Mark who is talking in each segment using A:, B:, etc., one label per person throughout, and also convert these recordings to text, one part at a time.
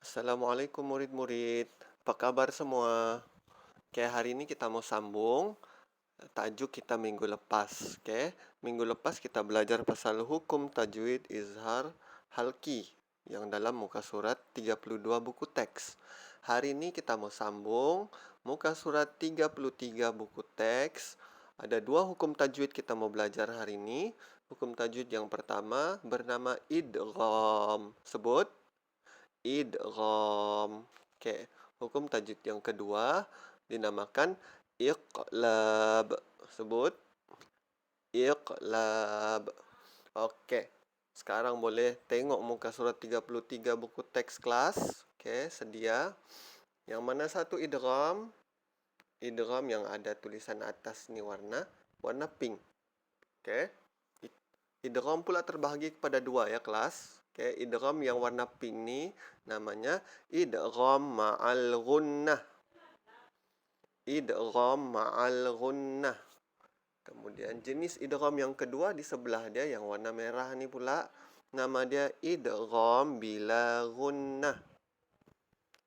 A: Assalamualaikum murid-murid. Apa kabar semua? Oke, hari ini kita mau sambung tajuk kita minggu lepas. Oke, minggu lepas kita belajar pasal hukum tajwid izhar halki yang dalam muka surat 32 buku teks. Hari ini kita mau sambung muka surat 33 buku teks. Ada dua hukum tajwid kita mau belajar hari ini. Hukum tajwid yang pertama bernama idgham. Sebut idgham. Oke, hukum tajwid yang kedua dinamakan iqlab. Sebut iqlab. Oke, sekarang boleh tengok muka surat 33 buku teks kelas. Oke, sedia. Yang mana satu idgham? Idgham yang ada tulisan atas ni warna pink. Oke. Idgham pula terbahagi kepada dua ya kelas. Oke, idgham yang warna pink ni namanya idgham ma'al gunnah. Idgham ma'al gunnah. Kemudian jenis idgham yang kedua di sebelah dia yang warna merah ni pula nama dia idgham bila gunnah.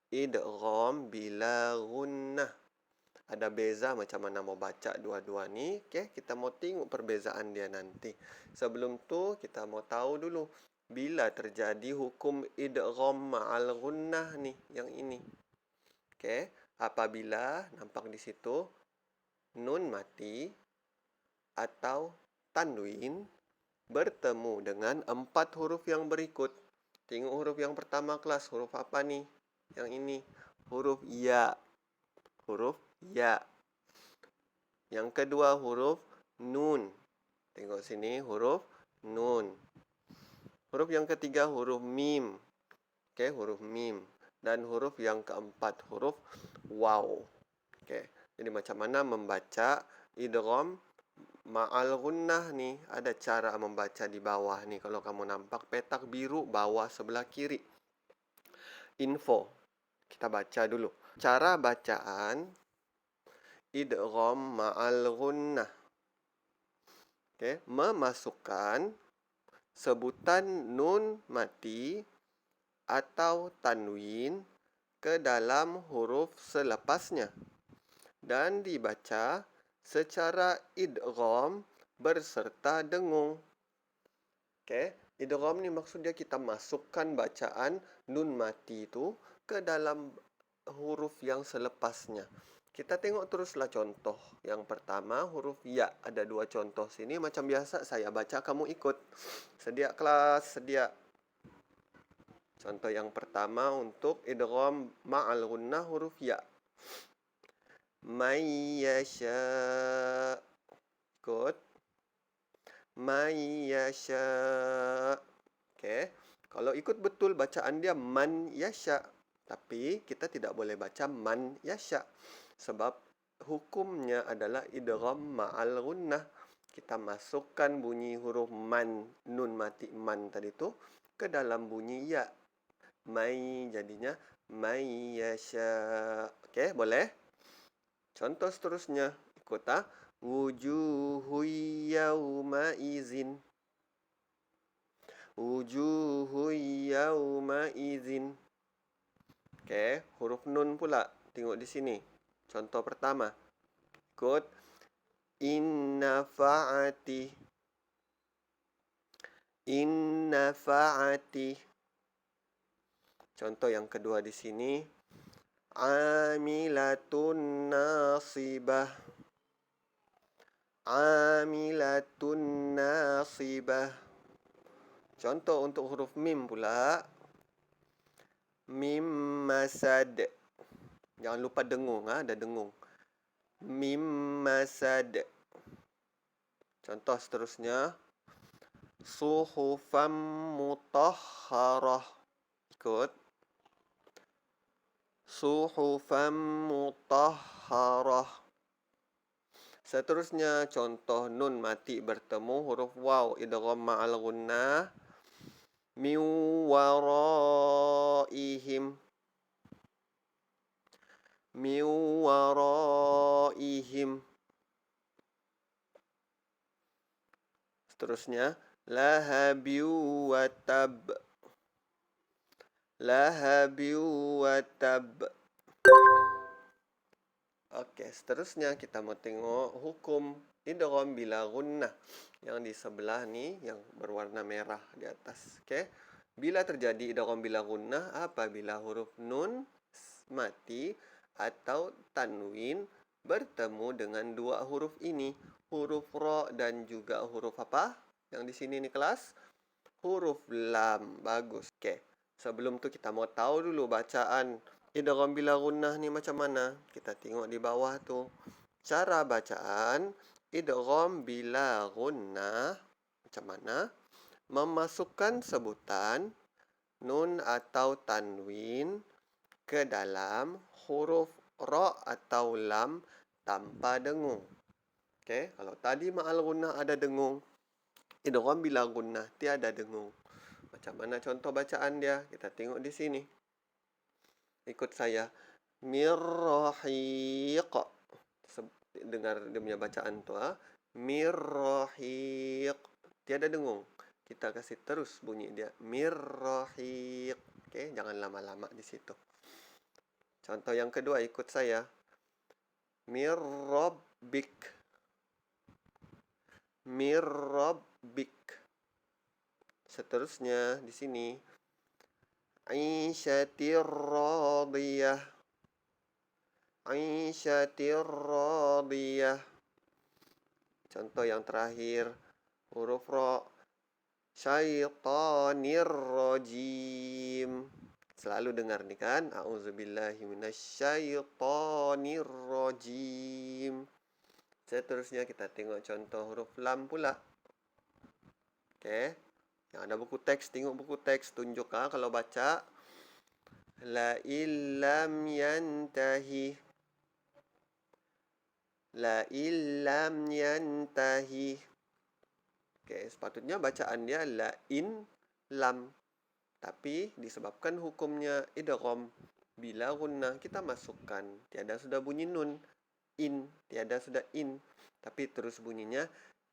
A: Idgham bila gunnah. Ada beza macam mana mau baca dua-dua ni. Okey, kita mau tengok perbezaan dia nanti. Sebelum tu kita mau tahu dulu bila terjadi hukum idgham ma'al gunnah ni, yang ini. Okey, apabila nampak di situ nun mati atau tanwin bertemu dengan 4 huruf yang berikut. Tengok huruf yang pertama kelas, huruf apa ni? Yang ini, huruf ya. Huruf ya. Yang kedua huruf nun. Tengok sini huruf nun. Huruf yang ketiga huruf mim. Okey, huruf mim. Dan huruf yang keempat huruf waw. Okey, jadi macam mana membaca idgham ma'al gunnah ni? Ada cara membaca di bawah ni. Kalau kamu nampak petak biru bawah sebelah kiri. Info. Kita baca dulu. Cara bacaan idgham ma'al gunnah. Okey, memasukkan sebutan nun mati atau tanwin ke dalam huruf selepasnya dan dibaca secara idgham berserta dengung. Okey, idgham ni maksudnya kita masukkan bacaan nun mati itu ke dalam huruf yang selepasnya. Kita tengok teruslah contoh. Yang pertama huruf ya. Ada dua contoh sini. Macam biasa saya baca, kamu ikut. Sedia kelas, sedia. Contoh yang pertama untuk idgham ma'al gunnah huruf ya. May yasha. Ikut. May yasha. Okey. Kalau ikut betul bacaan dia man yasha. Tapi kita tidak boleh baca man yasha. Sebab hukumnya adalah idgham ma'al gunnah. Kita masukkan bunyi huruf man, nun mati man tadi tu ke dalam bunyi ya. May jadinya may yasha. Okey, boleh? Contoh seterusnya, ikut ah. Wujuhu yawma izin. Wujuhu yawma izin. Okey, huruf nun pula. Tengok di sini. Contoh pertama. Ikut. Inna fa'ati. Inna fa'ati. Contoh yang kedua di sini. Amilatun nasibah. Amilatun nasibah. Contoh untuk huruf mim pula. Mim masad. Jangan lupa dengung, ada dengung. Mim masad. Contoh seterusnya. Suhufam mutahharah. Ikut. Suhufam mutahharah. Seterusnya contoh nun mati bertemu huruf waw idgham ma'al gunnah. Min waraihim. Min waraihim. Seterusnya lahabi wa tab. lahabi wa tab. Oke, seterusnya kita mau tengok hukum idgham bila gunnah yang di sebelah nih yang berwarna merah di atas. Oke. Bila terjadi idgham bila gunnah apabila huruf nun mati atau tanwin bertemu dengan dua huruf ini, huruf ra dan juga huruf apa? Yang di sini nih kelas, huruf lam. Bagus. Oke. Sebelum itu kita mau tahu dulu bacaan idgham bila gunnah nih macam mana? Kita tengok di bawah tuh. Cara bacaan idgham bila gunnah macam mana? Memasukkan sebutan nun atau tanwin ke dalam huruf ra atau lam tanpa dengung. Oke, kalau tadi ma'al gunnah ada dengung, idgham bila gunnah tiada dengung. Macam mana contoh bacaan dia? Kita tengok di sini. Ikut saya. Mirrahiq. Dengar dia punya bacaan tu ah. Mirrahiq. Tiada dengung. Kita kasih terus bunyi dia. Mirrahiq. Okey, jangan lama-lama di situ. Contoh yang kedua ikut saya. Mirrabbik. Mirrabbik. Seterusnya di sini. Aisyatir radiyah. Aisyatir radiyah. Contoh yang terakhir, huruf ra. Syaitanir rajim. Selalu dengar nih kan? A'udzubillahi minasyaitonir rajim. Seterusnya kita tengok contoh huruf lam pula. Okey. Yang ada buku teks, tengok buku teks, tunjuk kalau baca. La illam yantahi. La illam yantahi. Okey, sepatutnya bacaan dia la in lam. Tapi disebabkan hukumnya idgham bila gunnah kita masukkan, tiada sudah bunyi nun in, tiada sudah in, tapi terus bunyinya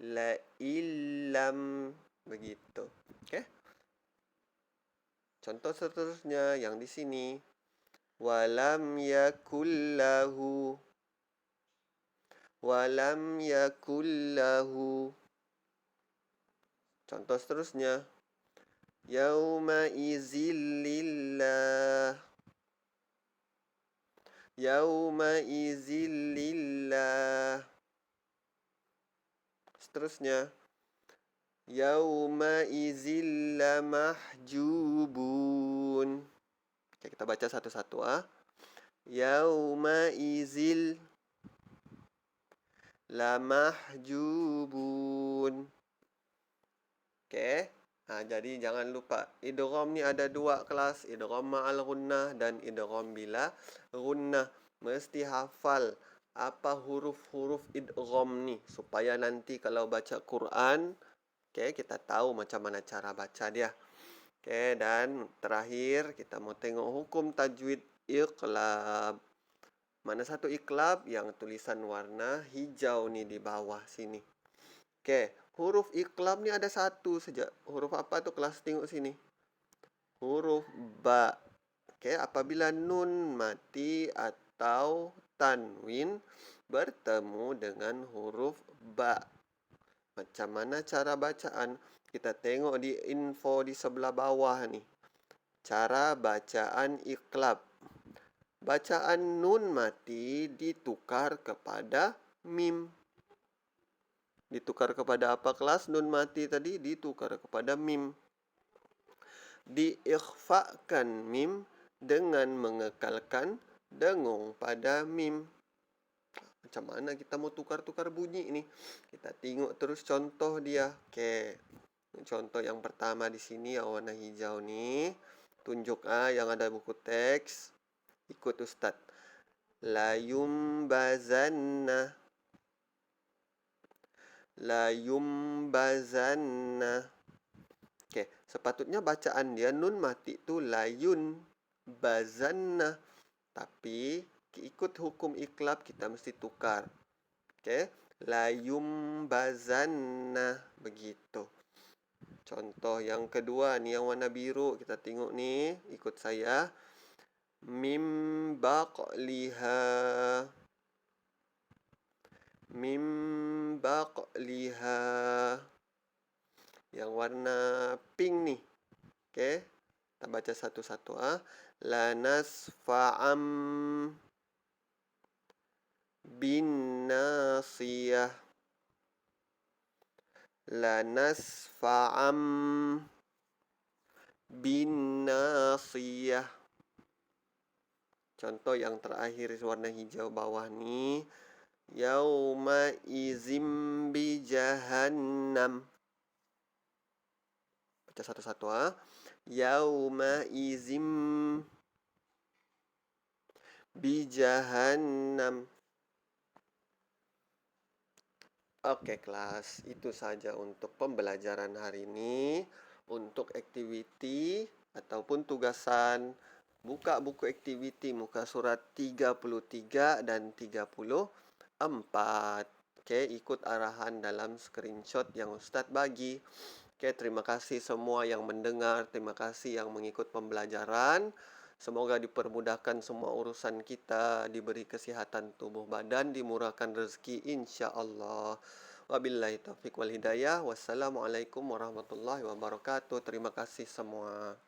A: la illam begitu. Okey. Contoh seterusnya yang di sini. Walam yakullahu. Walam yakullahu. Contoh seterusnya. Yauma izil lillah. Yauma izil lillah. Seterusnya. Yauma izil lamahjubun. Oke, kita baca satu-satu Yauma izil lamahjubun. Oke. Jadi jangan lupa idgham ni ada dua kelas, idgham ma'al gunnah dan idgham bila gunnah. Mesti hafal apa huruf-huruf idgham ni supaya nanti kalau baca Quran, kita tahu macam mana cara baca dia. Dan terakhir kita mau tengok hukum tajwid iqlab. Mana satu iqlab? Yang tulisan warna hijau ni di bawah sini. Huruf iqlab ni ada satu saja. Huruf apa tu kelas tengok sini? Huruf ba. Apabila nun mati atau tanwin bertemu dengan huruf ba. Macam mana cara bacaan? Kita tengok di info di sebelah bawah ni. Cara bacaan iqlab. Bacaan nun mati ditukar kepada mim. Ditukar kepada apa kelas? Nun mati tadi ditukar kepada mim. Diikhfakan mim dengan mengekalkan dengung pada mim. Macam mana kita mau tukar-tukar bunyi ini? Kita tengok terus contoh dia. Contoh yang pertama di sini yang warna hijau ni. Tunjuk yang ada buku teks. Ikut Ustaz. La yumbazanna. La yumbazanna. Sepatutnya bacaan dia nun mati tu layun bazanna. Tapi ikut hukum iqlab kita mesti tukar. La yumbazanna begitu. Contoh yang kedua nih, yang warna biru. Kita tengok nih, ikut saya. Mim baqliha. Mim baqliha. Yang warna pink nih. Oke. Kita baca satu-satu. Lanasfa'am bin nasiyah. Lanasfa'am bin nasiyah. Contoh yang terakhir warna hijau bawah nih. Yauma izim bi jahannam. Baca satu-satu. Yauma izim bi jahannam. Oke kelas, itu saja untuk pembelajaran hari ini. Untuk activity ataupun tugasan, buka buku activity muka surat 33 dan 34. Oke, ikut arahan dalam screenshot yang Ustadz bagi. Oke, terima kasih semua yang mendengar, terima kasih yang mengikut pembelajaran. Semoga dipermudahkan semua urusan kita, diberi kesehatan tubuh badan, dimurahkan rezeki insya Allah. Wabillahi taufiq wal hidayah. Wassalamualaikum warahmatullahi wabarakatuh. Terima kasih semua.